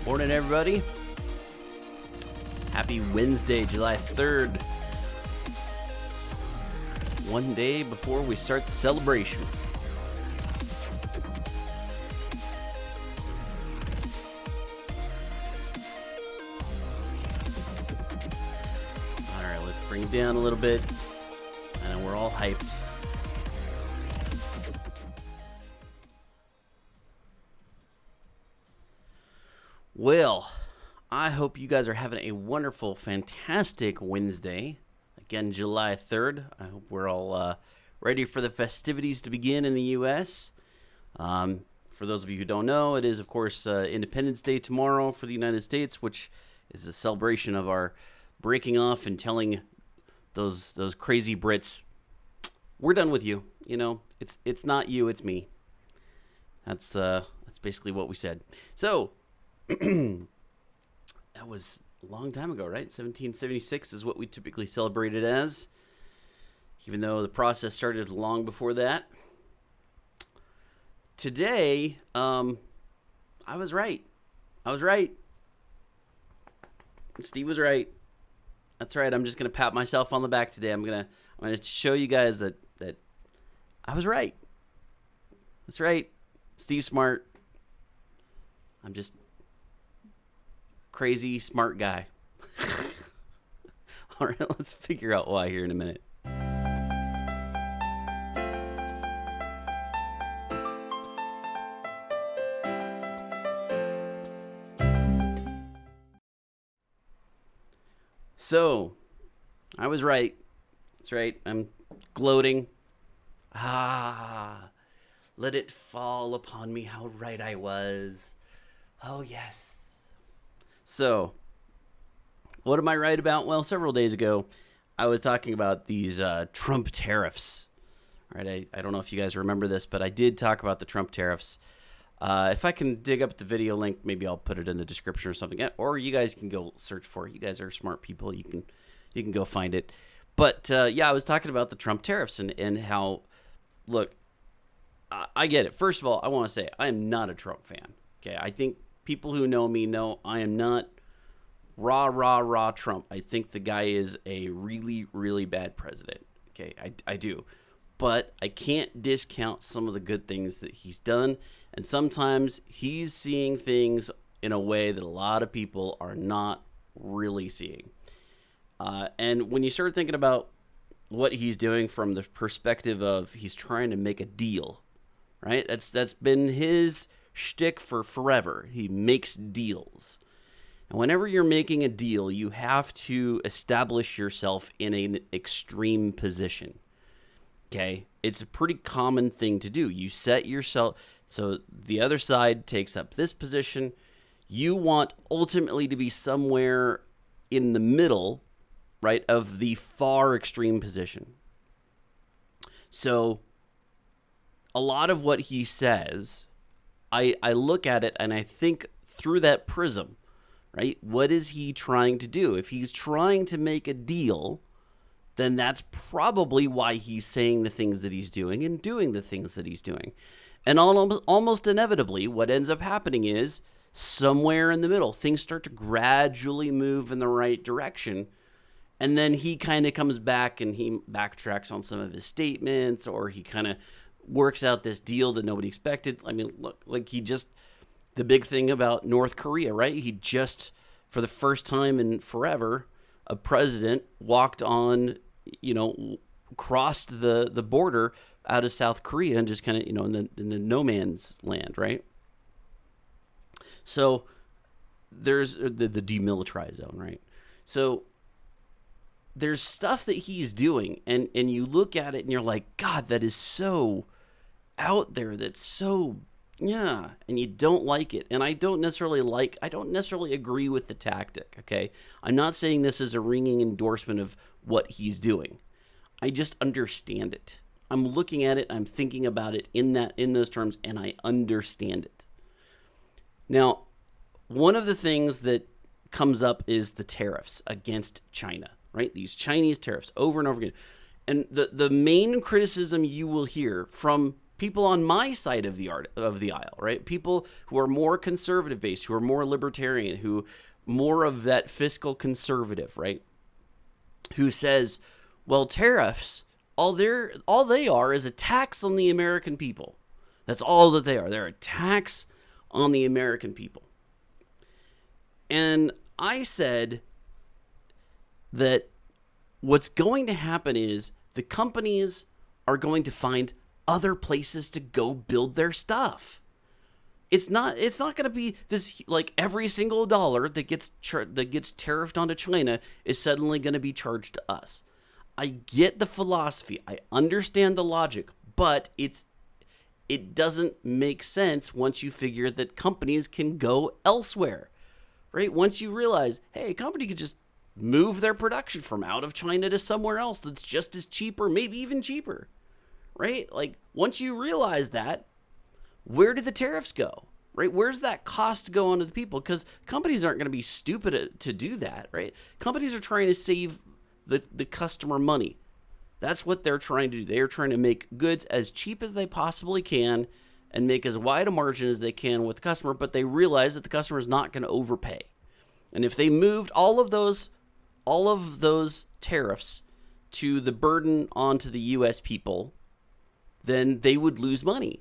Morning, everybody. Happy Wednesday, July 3rd. One day before we start the celebration. All right, let's bring it down a little bit. And we're all hyped. Well, I hope you guys are having a wonderful, fantastic Wednesday. Again, July 3rd. I hope we're all ready for the festivities to begin in the U.S. For those of you who don't know, it is, of course, Independence Day tomorrow for the United States, which is a celebration of our breaking off and telling those crazy Brits, we're done with you. You know, it's not you, it's me. That's basically what we said. So, that was a long time ago, right? 1776 is what we typically celebrate it as, even though the process started long before that. Today, I was right. Steve was right. That's right. I'm just gonna pat myself on the back today. I'm gonna show you guys that I was right. That's right. Steve's smart. I'm just crazy smart guy. All right, let's figure out why here in a minute. So, I was right. That's right. I'm gloating. Let it fall upon me how right I was. Oh, yes. So, what am I right about? Well, several days ago, I was talking about these Trump tariffs. All right, I don't know if you guys remember this, but I did talk about the Trump tariffs. If I can dig up the video link, maybe I'll put it in the description or something. Or you guys can go search for it. You guys are smart people. You can go find it. But, yeah, I was talking about the Trump tariffs and how, look, I get it. First of all, I want to say I am not a Trump fan. Okay, I think people who know me know I am not rah Trump. I think the guy is a really, really bad president. Okay, I do. But I can't discount some of the good things that he's done. And sometimes he's seeing things in a way that a lot of people are not really seeing. And when you start thinking about what he's doing from the perspective of he's trying to make a deal, right? That's been his shtick for forever. He makes deals. And whenever you're making a deal, you have to establish yourself in an extreme position. Okay? It's a pretty common thing to do. You set yourself, so the other side takes up this position. You want ultimately to be somewhere in the middle, right, of the far extreme position. So a lot of what he says, I look at it and I think through that prism, right? What is he trying to do? If he's trying to make a deal, then that's probably why he's saying the things that he's doing and doing the things that he's doing. And almost inevitably, what ends up happening is somewhere in the middle, things start to gradually move in the right direction. And then he kind of comes back and he backtracks on some of his statements, or he kind of works out this deal that nobody expected. I mean, look, like the big thing about North Korea, right? He just, for the first time in forever, a president walked on, crossed the border out of South Korea and just kind of, in the no man's land, right? So there's the demilitarized zone, right? So there's stuff that he's doing, and you look at it and you're like, God, that is so out there, that's so, yeah, and you don't like it. And I don't necessarily agree with the tactic, okay? I'm not saying this is a ringing endorsement of what he's doing. I just understand it. I'm looking at it, I'm thinking about it in those terms, and I understand it. Now, one of the things that comes up is the tariffs against China, right? These Chinese tariffs over and over again. And the main criticism you will hear from people on my side of the aisle, right? People who are more conservative based, who are more libertarian, who more of that fiscal conservative, right? Who says, well, tariffs, all they are is a tax on the American people. That's all that they are. They're a tax on the American people. And I said that what's going to happen is the companies are going to find other places to go build their stuff. It's not going to be this, like, every single dollar that gets tariffed onto China is suddenly going to be charged to us. I get the philosophy. I understand the logic, but it doesn't make sense once you figure that companies can go elsewhere, right? Once you realize, hey, a company could just move their production from out of China to somewhere else that's just as cheap or maybe even cheaper, right? Like, once you realize that, where do the tariffs go, right? Where's that cost go onto the people? Because companies aren't going to be stupid to do that, right? Companies are trying to save the customer money. That's what they're trying to do. They're trying to make goods as cheap as they possibly can and make as wide a margin as they can with the customer, but they realize that the customer is not going to overpay. And if they moved all of those tariffs to the burden onto the U.S. people, then they would lose money.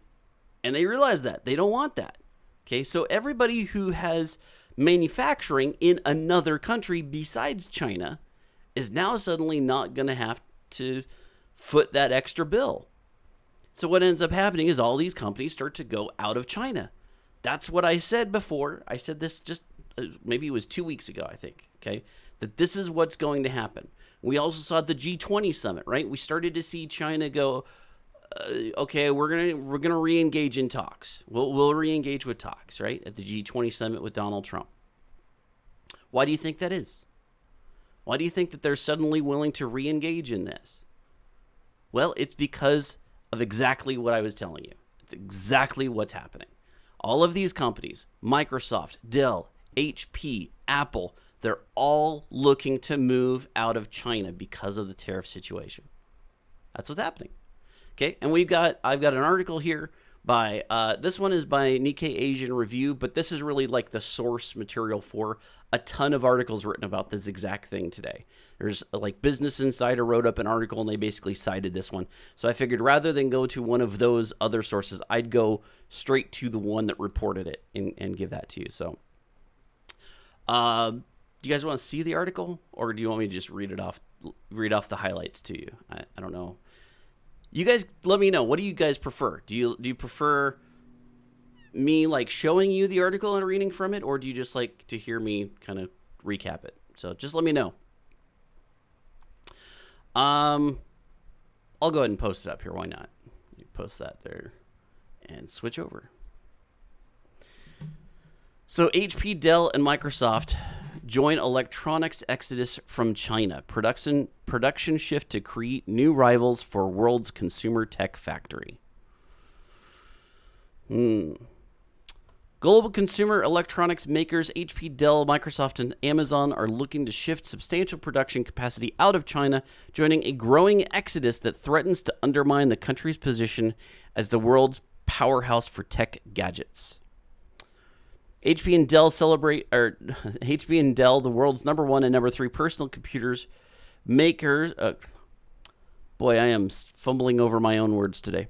And they realize that. They don't want that. Okay, so everybody who has manufacturing in another country besides China is now suddenly not going to have to foot that extra bill. So what ends up happening is all these companies start to go out of China. That's what I said before. I said this just maybe it was 2 weeks ago, I think, okay, that this is what's going to happen. We also saw the G20 summit, right? We started to see China go, okay, we're gonna re-engage in talks. We'll re-engage with talks, right, at the G20 summit with Donald Trump. Why do you think that is? Why do you think that they're suddenly willing to re-engage in this? Well, it's because of exactly what I was telling you. It's exactly what's happening. All of these companies, Microsoft, Dell, HP, Apple, they're all looking to move out of China because of the tariff situation. That's what's happening. Okay, and I've got an article here by, this one is by Nikkei Asian Review, but this is really like the source material for a ton of articles written about this exact thing today. There's like Business Insider wrote up an article and they basically cited this one. So I figured rather than go to one of those other sources, I'd go straight to the one that reported it and give that to you. So, do you guys want to see the article, or do you want me to just read off the highlights to you? I don't know. You guys let me know. What do you guys prefer? Do you prefer me like showing you the article and reading from it, or do you just like to hear me kind of recap it? So just let me know. I'll go ahead and post it up here. Why not? You post that there and switch over. So HP, Dell, and Microsoft join electronics exodus from China. Production shift to create new rivals for world's consumer tech factory. Global consumer electronics makers HP, Dell, Microsoft, and Amazon are looking to shift substantial production capacity out of China, joining a growing exodus that threatens to undermine the country's position as the world's powerhouse for tech gadgets. HP and Dell, the world's number 1 and number 3 personal computers makers. Boy, I am fumbling over my own words today.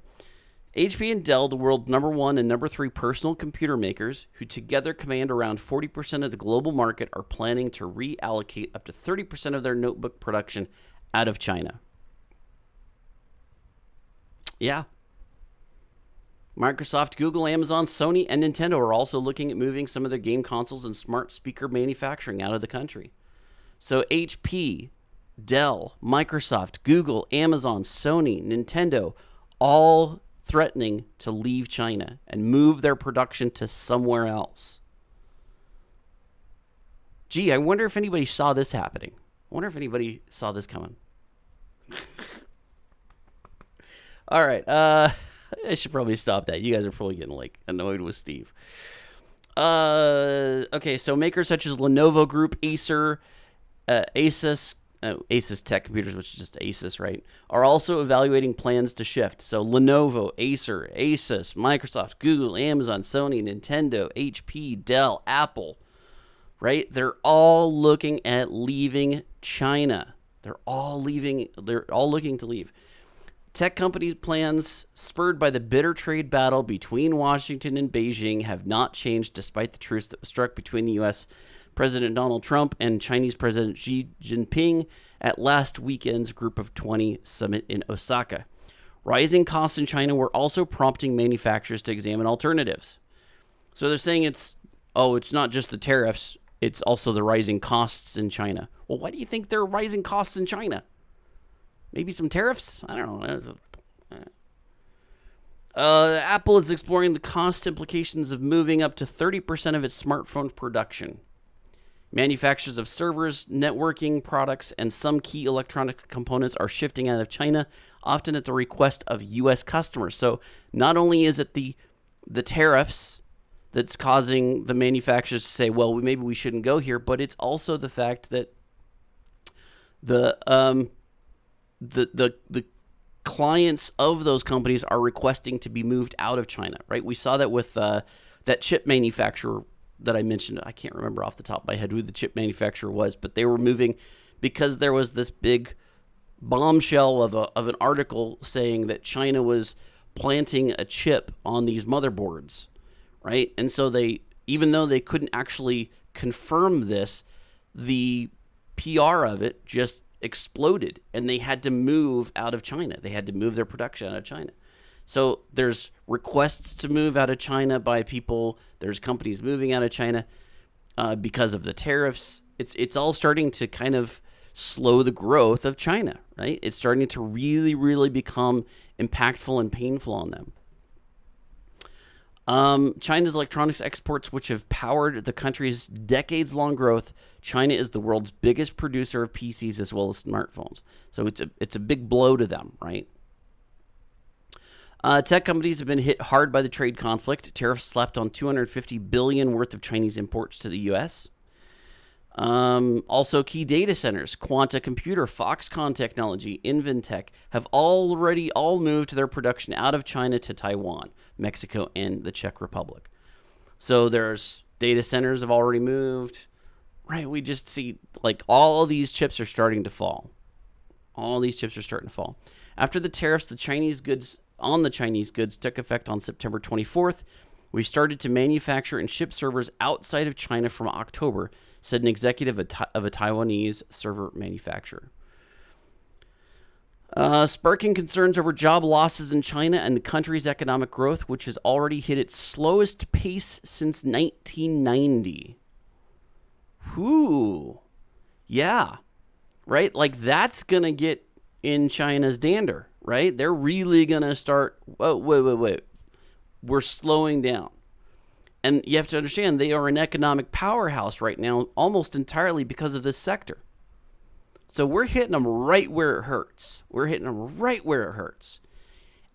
HP and Dell, the world's number 1 and number 3 personal computer makers, who together command around 40% of the global market, are planning to reallocate up to 30% of their notebook production out of China. Yeah. Microsoft, Google, Amazon, Sony, and Nintendo are also looking at moving some of their game consoles and smart speaker manufacturing out of the country. So HP, Dell, Microsoft, Google, Amazon, Sony, Nintendo, all threatening to leave China and move their production to somewhere else. Gee, I wonder if anybody saw this happening. I wonder if anybody saw this coming. All right, I should probably stop that. You guys are probably getting like annoyed with Steve. Okay, so makers such as Lenovo Group, Acer, Asus, Asus Tech Computers, which is just Asus, right, are also evaluating plans to shift. So Lenovo, Acer, Asus, Microsoft, Google, Amazon, Sony, Nintendo, HP, Dell, Apple, right? They're all looking at leaving China. They're all looking to leave. Tech companies' plans, spurred by the bitter trade battle between Washington and Beijing, have not changed despite the truce that was struck between the U.S. President Donald Trump and Chinese President Xi Jinping at last weekend's Group of 20 summit in Osaka. Rising costs in China were also prompting manufacturers to examine alternatives. So they're saying it's not just the tariffs, it's also the rising costs in China. Well, why do you think there are rising costs in China? Maybe some tariffs? I don't know. Apple is exploring the cost implications of moving up to 30% of its smartphone production. Manufacturers of servers, networking products, and some key electronic components are shifting out of China, often at the request of U.S. customers. So not only is it the tariffs that's causing the manufacturers to say, well, maybe we shouldn't go here, but it's also the fact that the clients of those companies are requesting to be moved out of China, right? We saw that with that chip manufacturer that I mentioned. I can't remember off the top of my head who the chip manufacturer was, but they were moving because there was this big bombshell of an article saying that China was planting a chip on these motherboards, right? And so even though they couldn't actually confirm this, the PR of it just exploded, and they had to move out of China. They had to move their production out of China. So there's requests to move out of China by people. There's companies moving out of China because of the tariffs. It's all starting to kind of slow the growth of China, right? It's starting to really, really become impactful and painful on them. China's electronics exports, which have powered the country's decades-long growth, China is the world's biggest producer of PCs as well as smartphones. So it's a big blow to them, right? Tech companies have been hit hard by the trade conflict. Tariffs slapped on $250 billion worth of Chinese imports to the U.S. Also, key data centers, Quanta Computer, Foxconn Technology, Inventec, have already all moved their production out of China to Taiwan, Mexico, and the Czech Republic. So there's data centers have already moved, right? We just see like all of these chips are starting to fall. All these chips are starting to fall. After the tariffs, the Chinese goods took effect on September 24th. We started to manufacture and ship servers outside of China from October, said an executive of a Taiwanese server manufacturer. Sparking concerns over job losses in China and the country's economic growth, which has already hit its slowest pace since 1990. Whew. Yeah. Right? Like, that's going to get in China's dander, right? They're really going to start, wait. We're slowing down. And you have to understand, they are an economic powerhouse right now, almost entirely because of this sector. So we're hitting them right where it hurts.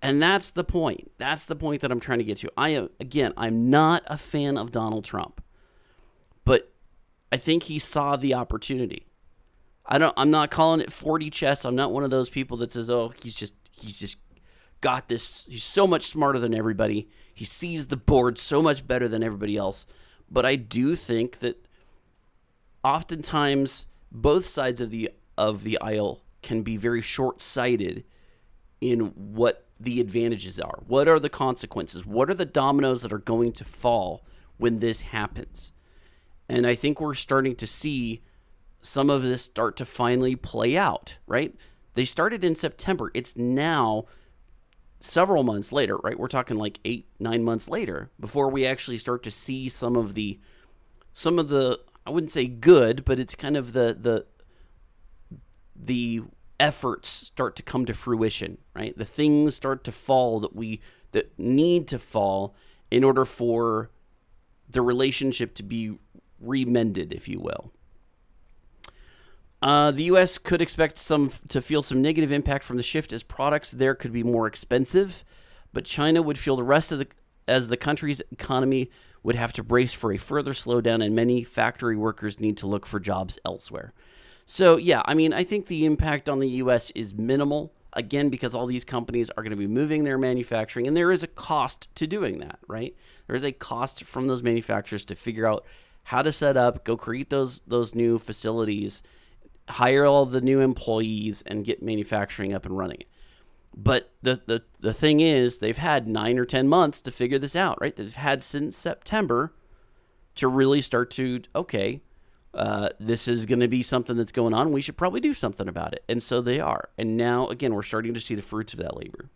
And that's the point. That's the point that I'm trying to get to. I'm not a fan of Donald Trump. But I think he saw the opportunity. I'm not calling it 4D chess. I'm not one of those people that says, oh, he's just got this. He's so much smarter than everybody. He sees the board so much better than everybody else. But I do think that oftentimes both sides of the aisle can be very short-sighted in what the advantages are. What are the consequences? What are the dominoes that are going to fall when this happens? And I think we're starting to see some of this start to finally play out, right? They started in September. It's now several months later, right? We're talking like 8-9 months later before we actually start to see some of the I wouldn't say good, but it's kind of the efforts start to come to fruition, right? The things start to fall that need to fall in order for the relationship to be remended, if you will. The U.S. could expect to feel some negative impact from the shift as products there could be more expensive, but China would feel the rest as the country's economy would have to brace for a further slowdown, and many factory workers need to look for jobs elsewhere. So, yeah, I mean, I think the impact on the U.S. is minimal, again, because all these companies are going to be moving their manufacturing, and there is a cost to doing that, right? There is a cost from those manufacturers to figure out how to set up, go create those new facilities, hire all the new employees, and get manufacturing up and running. But the thing is, they've had 9 or 10 months to figure this out, right? They've had since September to really start to, okay, this is going to be something that's going on. We should probably do something about it. And so they are. And now, again, we're starting to see the fruits of that labor.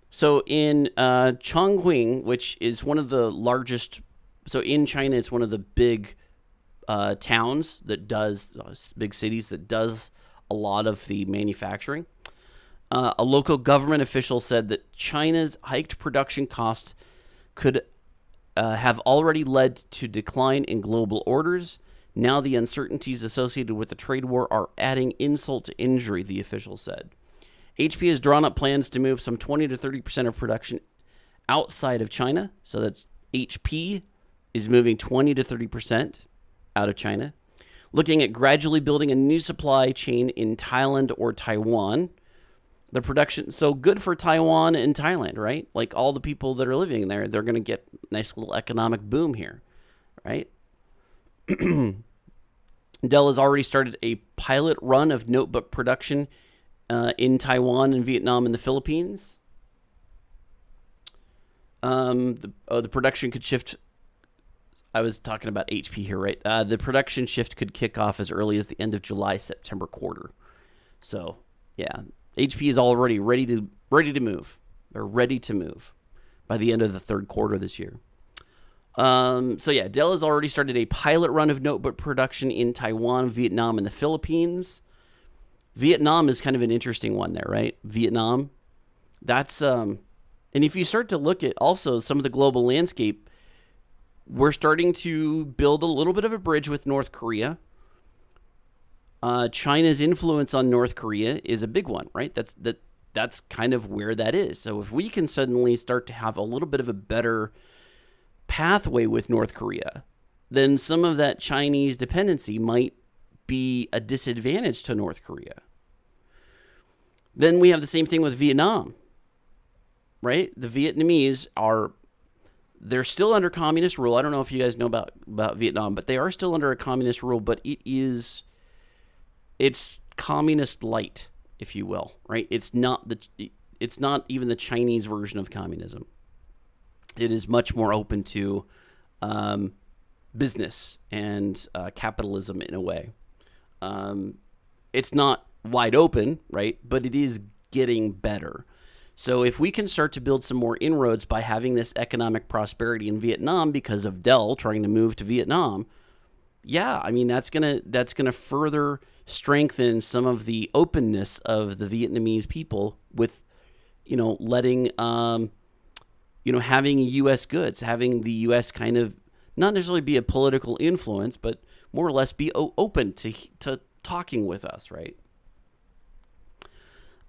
So in Chongqing, which is one of the largest, so in China, it's one of the big towns that does, big cities that does a lot of the manufacturing. A local government official said that China's hiked production costs could have already led to decline in global orders. Now the uncertainties associated with the trade war are adding insult to injury, the official said. HP has drawn up plans to move some 20 to 30% of production outside of China. So that's HP is moving 20 to 30% out of China. Looking at gradually building a new supply chain in Thailand or Taiwan. The production, so good for Taiwan and Thailand, right? Like all the people that are living there, they're going to get a nice little economic boom here, right? Dell has already started a pilot run of notebook production in Taiwan and Vietnam and the Philippines. The production could shift. I was talking about HP here, right? The production shift could kick off as early as the end of July, September quarter. So, yeah, HP is already ready to move. They're ready to move by the end of the third quarter this year. So yeah, Dell has already started a pilot run of notebook production in Taiwan, Vietnam, and the Philippines. Vietnam is kind of an interesting one there, right? Vietnam, that's and if you start to look at also some of the global landscape, we're starting to build a little bit of a bridge with North Korea. China's influence on North Korea is a big one, right? That's kind of where that is. So if we can suddenly start to have a little bit of a better pathway with North Korea, then some of that Chinese dependency might be a disadvantage to North Korea. Then we have the same thing with Vietnam, right? The Vietnamese they're still under communist rule. I don't know if you guys know about Vietnam, but they are still under a communist rule, but it's communist light, if you will, right? It's not even the Chinese version of communism. It is much more open to business and capitalism in a way. It's not wide open, right? But it is getting better. So if we can start to build some more inroads by having this economic prosperity in Vietnam because of Dell trying to move to Vietnam, yeah, I mean that's gonna further strengthen some of the openness of the Vietnamese people with, letting, having U.S. goods, having the U.S. kind of not necessarily be a political influence, but more or less be open to talking with us, right?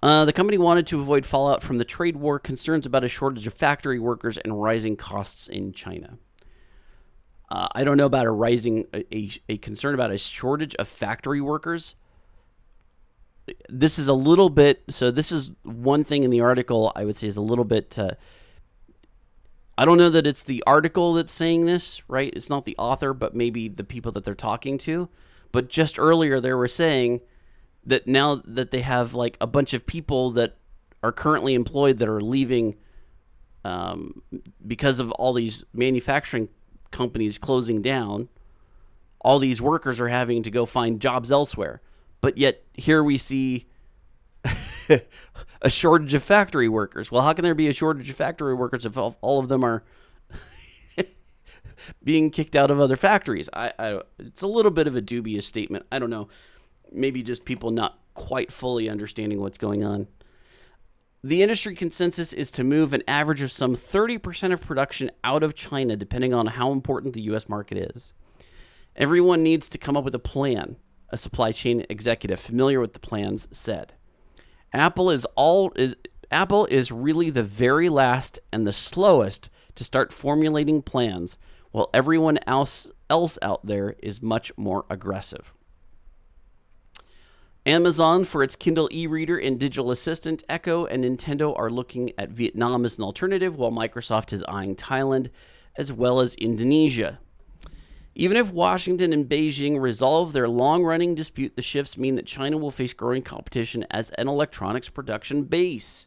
The company wanted to avoid fallout from the trade war, concerns about a shortage of factory workers, and rising costs in China. I don't know about a concern about a shortage of factory workers. This is a little bit, so this is one thing in the article I would say is a little bit, I don't know that it's the article that's saying this, right? It's not the author, but maybe the people that they're talking to. But just earlier they were saying that now that they have like a bunch of people that are currently employed that are leaving because of all these manufacturing companies closing down, all these workers are having to go find jobs elsewhere. But yet here we see a shortage of factory workers. Well, how can there be a shortage of factory workers if all of them are being kicked out of other factories? It's a little bit of a dubious statement. I don't know. Maybe just people not quite fully understanding what's going on. The industry consensus is to move an average of some 30% of production out of China, depending on how important the U.S. market is. Everyone needs to come up with a plan, a supply chain executive familiar with the plans said. Apple is really the very last and the slowest to start formulating plans, while everyone else else out there is much more aggressive. Amazon for its Kindle e-reader and digital assistant, Echo and Nintendo are looking at Vietnam as an alternative, while Microsoft is eyeing Thailand as well as Indonesia. Even if Washington and Beijing resolve their long-running dispute, the shifts mean that China will face growing competition as an electronics production base.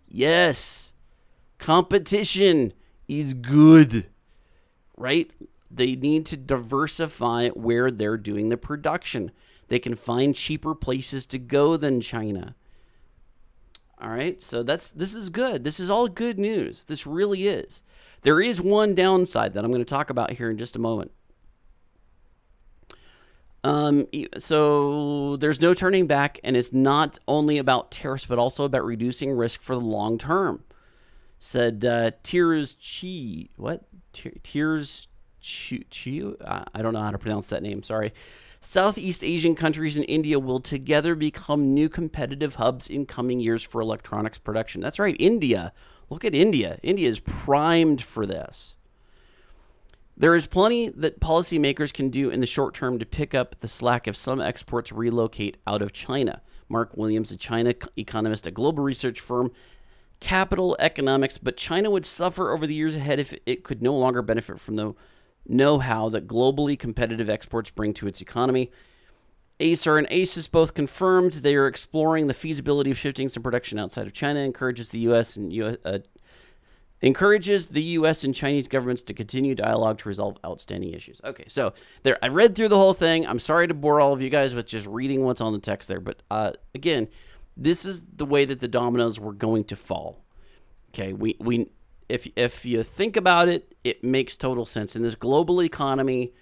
Yes, competition is good, right? They need to diversify where they're doing the production. They can find cheaper places to go than China. All right, so this is good. This is all good news. This really is. There is one downside that I'm going to talk about here in just a moment. So there's no turning back, and it's not only about tariffs, but also about reducing risk for the long term, said Tears Chi. What? Tears Chi? I don't know how to pronounce that name. Sorry. Southeast Asian countries and India will together become new competitive hubs in coming years for electronics production. That's right, India. Look at India. India is primed for this. There is plenty that policymakers can do in the short term to pick up the slack if some exports relocate out of China. Mark Williams, a China economist at global research firm Capital Economics, but China would suffer over the years ahead if it could no longer benefit from the know-how that globally competitive exports bring to its economy. Acer and Asus both confirmed they are exploring the feasibility of shifting some production outside of China. Encourages the U.S. and Chinese governments to continue dialogue to resolve outstanding issues. Okay, so there, I read through the whole thing. I'm sorry to bore all of you guys with just reading what's on the text there, but again, this is the way that the dominoes were going to fall. Okay, if you think about it, it makes total sense. In this global economy,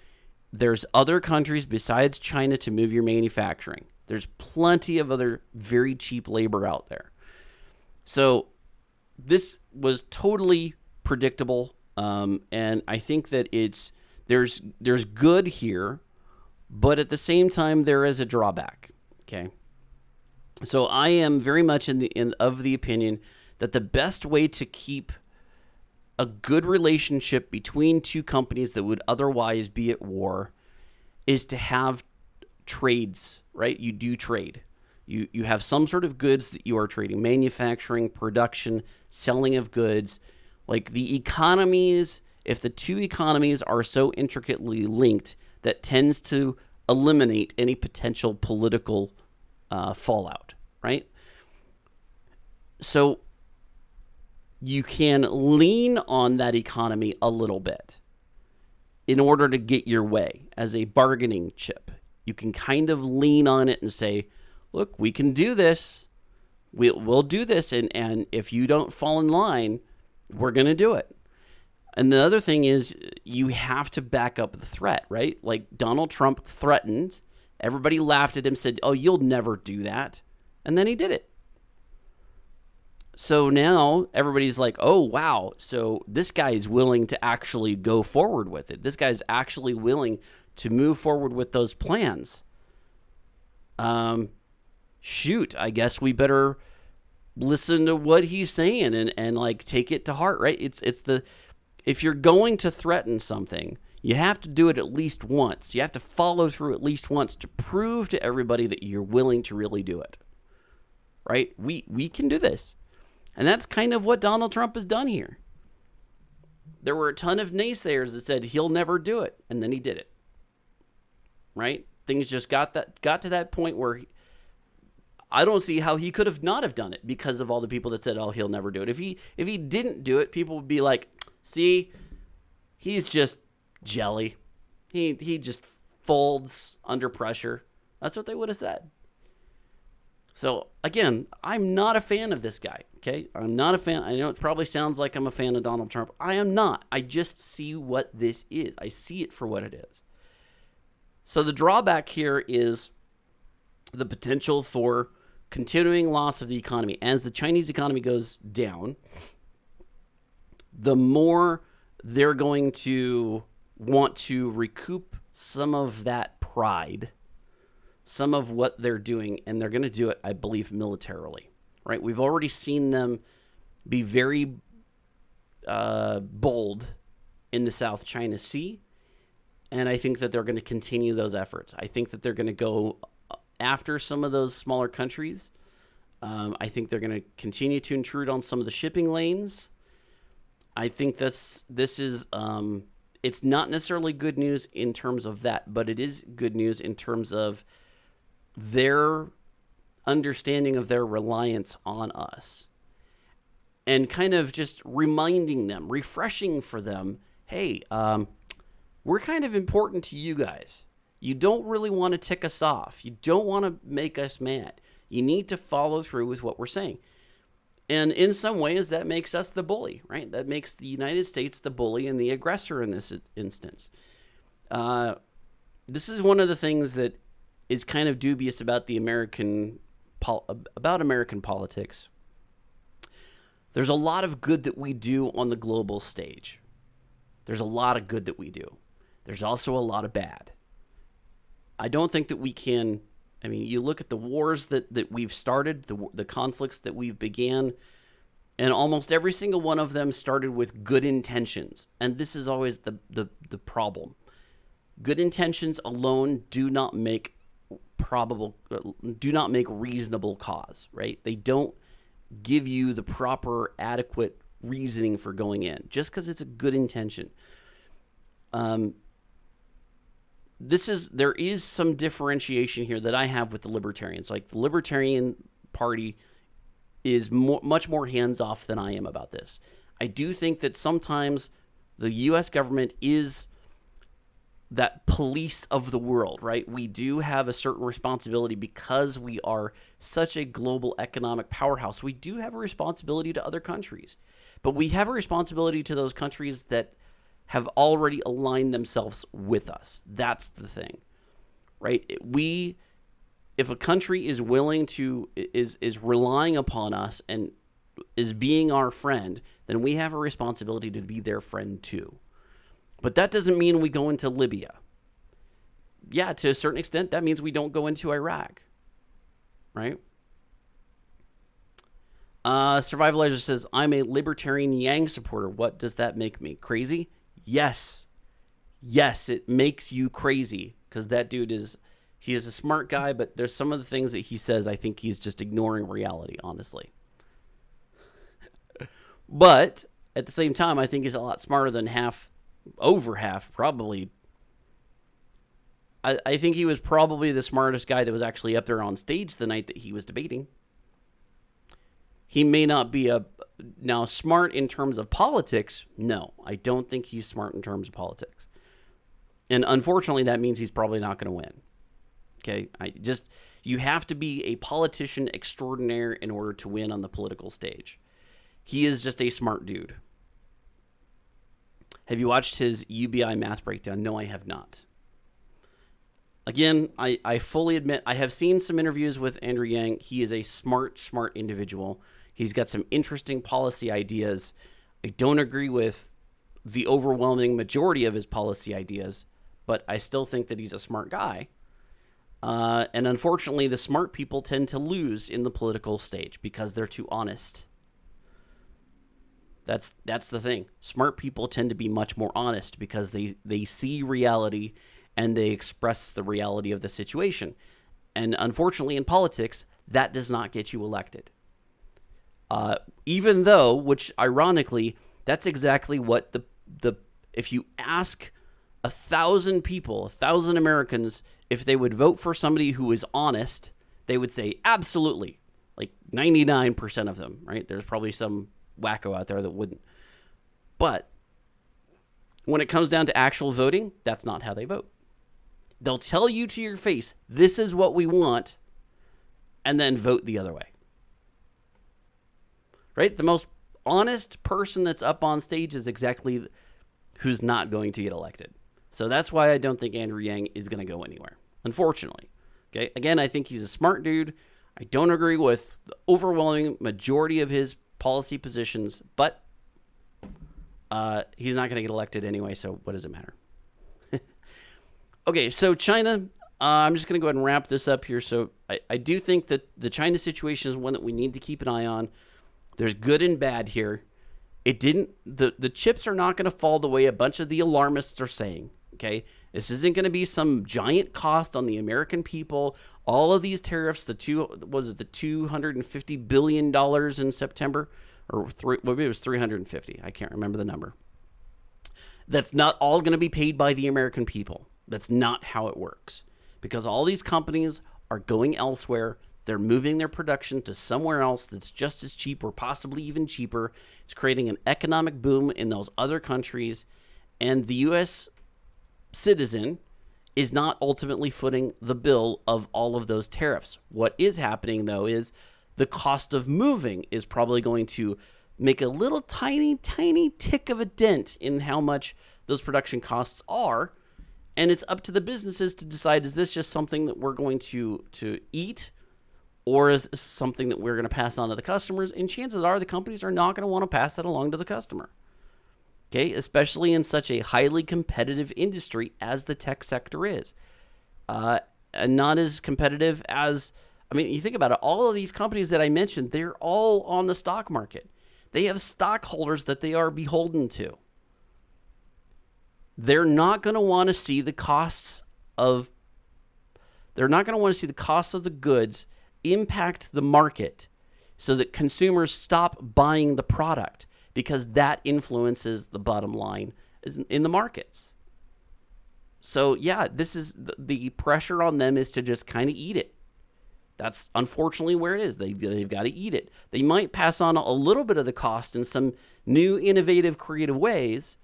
there's other countries besides China to move your manufacturing. There's plenty of other very cheap labor out there. So this was totally predictable, and I think that there's good here, but at the same time there is a drawback. Okay, so I am very much of the opinion that the best way to keep a good relationship between two companies that would otherwise be at war is to have trades, right? You do trade. You have some sort of goods that you are trading, manufacturing, production, selling of goods. Like the economies, if the two economies are so intricately linked, that tends to eliminate any potential political fallout, right? So you can lean on that economy a little bit in order to get your way as a bargaining chip. You can kind of lean on it and say, look, we can do this. We'll do this. And if you don't fall in line, we're going to do it. And the other thing is you have to back up the threat, right? Like Donald Trump threatened. Everybody laughed at him, said, oh, you'll never do that. And then he did it. So now everybody's like, oh, wow. So this guy is willing to actually go forward with it. This guy's actually willing to move forward with those plans. Shoot, I guess we better listen to what he's saying and like take it to heart, right? If you're going to threaten something, you have to do it at least once. You have to follow through at least once to prove to everybody that you're willing to really do it, right? We can do this. And that's kind of what Donald Trump has done here. There were a ton of naysayers that said he'll never do it, and then he did it. Right? Things just got to that point where I don't see how he could have not have done it because of all the people that said, "Oh, he'll never do it." If he didn't do it, people would be like, "See, he's just jelly. He just folds under pressure." That's what they would have said. So, again, I'm not a fan of this guy, okay? I'm not a fan. I know it probably sounds like I'm a fan of Donald Trump. I am not. I just see what this is. I see it for what it is. So the drawback here is the potential for continuing loss of the economy. As the Chinese economy goes down, the more they're going to want to recoup some of that pride, some of what they're doing, and they're going to do it, I believe, militarily, right? We've already seen them be very bold in the South China Sea, And I think that they're going to continue those efforts. I think that they're going to go after some of those smaller countries. I think they're going to continue to intrude on some of the shipping lanes. I think this is it's not necessarily good news in terms of that, but it is good news in terms of their understanding of their reliance on us, and kind of just reminding them, refreshing for them, hey, we're kind of important to you guys. You don't really want to tick us off. You don't want to make us mad. You need to follow through with what we're saying. And in some ways, that makes us the bully, right? That makes the United States the bully and the aggressor in this instance. This is one of the things that is kind of dubious about American politics. There's a lot of good that we do on the global stage. There's a lot of good that we do. There's also a lot of bad. I don't think that we can... I mean, you look at the wars that we've started, the conflicts that we've began, and almost every single one of them started with good intentions. And this is always the problem. Good intentions alone do not make reasonable cause, right? They don't give you the proper, adequate reasoning for going in, just because it's a good intention. There is some differentiation here that I have with the libertarians. Like, the Libertarian Party is much more hands-off than I am about this. I do think that sometimes the U.S. government is that police of the world, right? We do have a certain responsibility because we are such a global economic powerhouse. We do have a responsibility to other countries, but we have a responsibility to those countries that have already aligned themselves with us. That's the thing, right? If a country is willing to, is relying upon us and is being our friend, then we have a responsibility to be their friend too. But that doesn't mean we go into Libya. Yeah, to a certain extent, that means we don't go into Iraq, right? Survivalizer says, I'm a libertarian Yang supporter. What does that make me? Crazy? Yes, it makes you crazy, because that dude he is a smart guy, but there's some of the things that he says, I think he's just ignoring reality, honestly. But at the same time, I think he's a lot smarter than over half, probably. I think he was probably the smartest guy that was actually up there on stage the night that he was debating. He may not be now smart in terms of politics. No, I don't think he's smart in terms of politics. And unfortunately, that means he's probably not going to win. Okay, you have to be a politician extraordinaire in order to win on the political stage. He is just a smart dude. Have you watched his UBI math breakdown? No, I have not. Again, I fully admit, I have seen some interviews with Andrew Yang. He is a smart individual. He's got some interesting policy ideas. I don't agree with the overwhelming majority of his policy ideas, but I still think that he's a smart guy. And unfortunately, the smart people tend to lose in the political stage because they're too honest. That's the thing. Smart people tend to be much more honest because they see reality and they express the reality of the situation. And unfortunately, in politics, that does not get you elected. Even though, which ironically, that's exactly what if you ask 1,000 people, 1,000 Americans, if they would vote for somebody who is honest, they would say absolutely. Like 99% of them, right? There's probably some wacko out there that wouldn't. But when it comes down to actual voting, that's not how they vote. They'll tell you to your face, this is what we want, and then vote the other way. Right? The most honest person that's up on stage is exactly who's not going to get elected. So that's why I don't think Andrew Yang is going to go anywhere, unfortunately. Okay. Again, I think he's a smart dude. I don't agree with the overwhelming majority of his policy positions, but he's not going to get elected anyway, so what does it matter? Okay, so China, I'm just going to go ahead and wrap this up here. So I do think that the China situation is one that we need to keep an eye on. There's good and bad here. The chips are not going to fall the way a bunch of the alarmists are saying, okay? This isn't going to be some giant cost on the American people. All of these tariffs, the $250 billion in September, or maybe it was 350. I can't remember the number. That's not all going to be paid by the American people. That's not how it works, because all these companies are going elsewhere. They're moving their production to somewhere else that's just as cheap or possibly even cheaper. It's creating an economic boom in those other countries, and the U.S. citizen is not ultimately footing the bill of all of those tariffs. What is happening, though, is the cost of moving is probably going to make a little tiny tick of a dent in how much those production costs are. And it's up to the businesses to decide, is this just something that we're going to eat, or is this something that we're going to pass on to the customers? And chances are the companies are not going to want to pass that along to the customer. Okay, especially in such a highly competitive industry as the tech sector is. And not as competitive as, I mean, you think about it, all of these companies that I mentioned, they're all on the stock market. They have stockholders that they are beholden to. They're not going to want to see the costs of the goods impact the market so that consumers stop buying the product, because that influences the bottom line in the markets. So yeah, this is the pressure on them is to just kind of eat it. That's unfortunately where it is. They've got to eat it. They might pass on a little bit of the cost in some new, innovative, creative ways,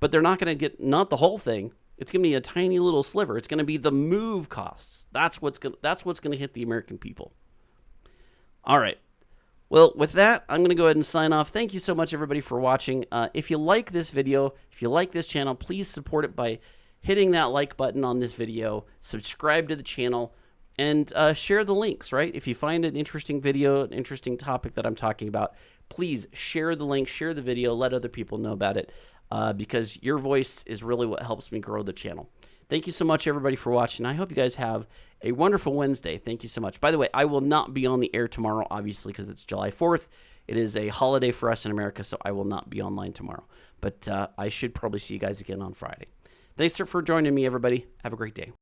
but they're not going to get, not the whole thing. It's going to be a tiny little sliver. It's going to be the move costs. That's what's going to hit the American people. All right. Well, with that, I'm going to go ahead and sign off. Thank you so much, everybody, for watching. If you like this video, if you like this channel, please support it by hitting that like button on this video, subscribe to the channel, and share the links, right? If you find an interesting video, an interesting topic that I'm talking about, please share the link, share the video, let other people know about it, because your voice is really what helps me grow the channel. Thank you so much, everybody, for watching. I hope you guys have a wonderful Wednesday. Thank you so much. By the way, I will not be on the air tomorrow, obviously, because it's July 4th. It is a holiday for us in America, so I will not be online tomorrow. But I should probably see you guys again on Friday. Thanks for joining me, everybody. Have a great day.